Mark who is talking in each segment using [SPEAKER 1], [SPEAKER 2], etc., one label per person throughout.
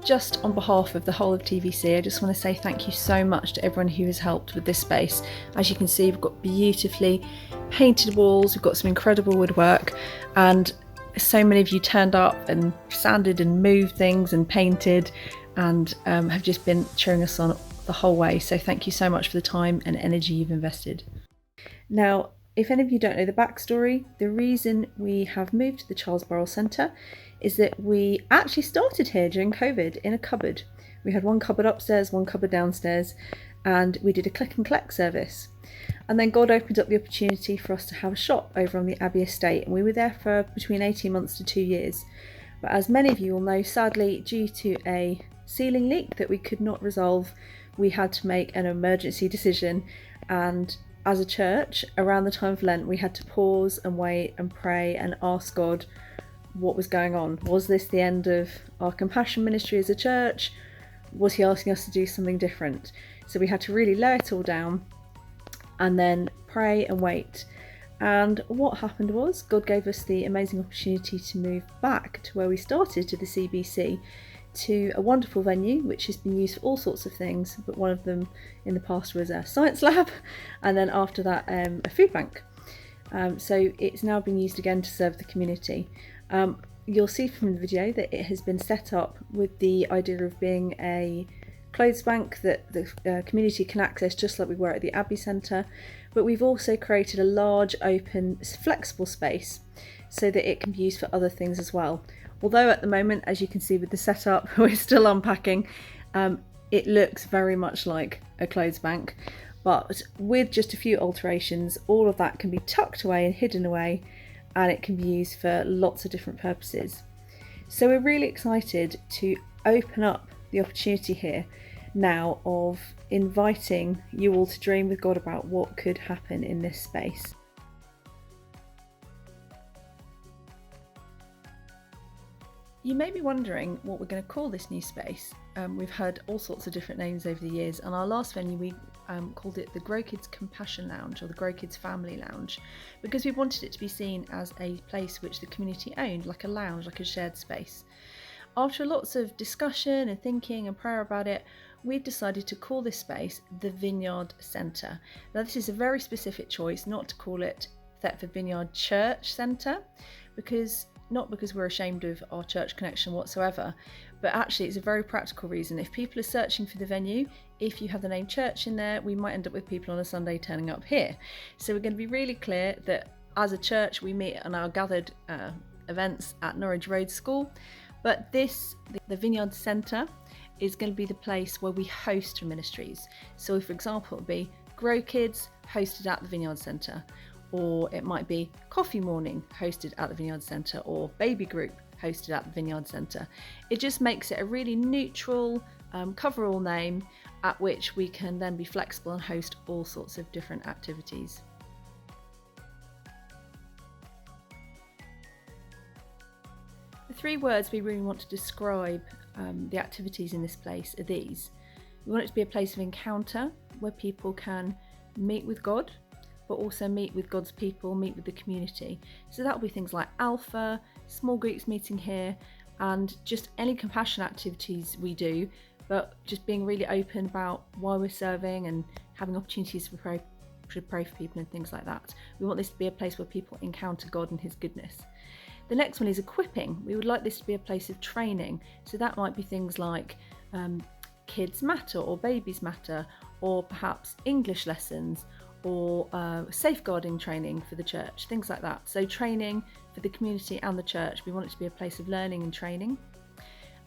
[SPEAKER 1] just on behalf of the whole of TVC, I just want to say thank you so much to everyone who has helped with this space. As you can see, we've got beautifully painted walls, we've got some incredible woodwork, and so many of you turned up and sanded and moved things and painted and have just been cheering us on the whole way. So thank you so much for the time and energy you've invested. Now, if any of you don't know the backstory, the reason we have moved to the Charles Burrell Centre is that we actually started here during COVID in a cupboard. We had one cupboard upstairs, one cupboard downstairs, and we did a click and collect service. And then God opened up the opportunity for us to have a shop over on the Abbey estate, and we were there for between 18 months to 2 years. But as many of you will know, sadly, due to a ceiling leak that we could not resolve, we had to make an emergency decision, and as a church, around the time of Lent, we had to pause and wait and pray and ask God what was going on. Was this the end of our compassion ministry as a church? Was he asking us to do something different? So we had to really lay it all down and then pray and wait. And what happened was God gave us the amazing opportunity to move back to where we started, to the CBC, to a wonderful venue which has been used for all sorts of things, but one of them in the past was a science lab, and then after that a food bank. So it's now been used again to serve the community. You'll see from the video that it has been set up with the idea of being a clothes bank that the community can access, just like we were at the Abbey Centre, but we've also created a large open flexible space so that it can be used for other things as well. Although at the moment, as you can see with the setup, we're still unpacking, it looks very much like a clothes bank, but with just a few alterations, all of that can be tucked away and hidden away, and it can be used for lots of different purposes. So we're really excited to open up the opportunity here now of inviting you all to dream with God about what could happen in this space. You may be wondering what we're going to call this new space. We've heard all sorts of different names over the years, and our last venue we called it the Grow Kids Compassion Lounge, or the Grow Kids Family Lounge, because we wanted it to be seen as a place which the community owned, like a lounge, like a shared space. After lots of discussion and thinking and prayer about it, we've decided to call this space the Vineyard Centre. Now this is a very specific choice, not to call it Thetford Vineyard Church Centre, not because we're ashamed of our church connection whatsoever, but actually it's a very practical reason. If people are searching for the venue, if you have the name church in there, we might end up with people on a Sunday turning up here. So we're going to be really clear that as a church we meet on our gathered events at Norwich Road School, but the Vineyard Centre is going to be the place where we host ministries. So for example, it would be Grow Kids hosted at the Vineyard Centre, or it might be Coffee Morning hosted at the Vineyard Centre, or Baby Group hosted at the Vineyard Centre. It just makes it a really neutral cover-all name at which we can then be flexible and host all sorts of different activities. The three words we really want to describe the activities in this place are these. We want it to be a place of encounter where people can meet with God, but also meet with God's people, meet with the community. So that will be things like Alpha, small groups meeting here, and just any compassion activities we do, but just being really open about why we're serving and having opportunities to pray for people and things like that. We want this to be a place where people encounter God and his goodness. The next one is equipping. We would like this to be a place of training. So that might be things like Kids Matter or Babies Matter, or perhaps English lessons, or safeguarding training for the church, things like that. So training for the community and the church. We want it to be a place of learning and training.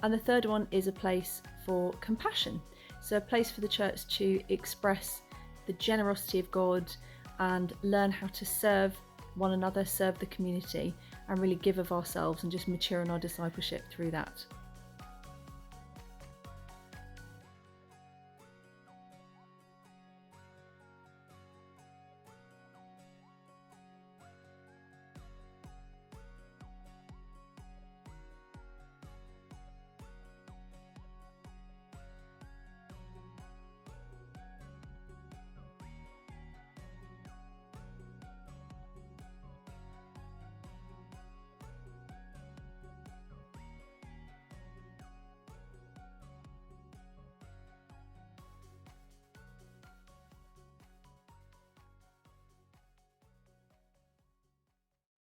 [SPEAKER 1] And the third one is a place for compassion. So a place for the church to express the generosity of God and learn how to serve one another, serve the community, and really give of ourselves and just mature in our discipleship through that.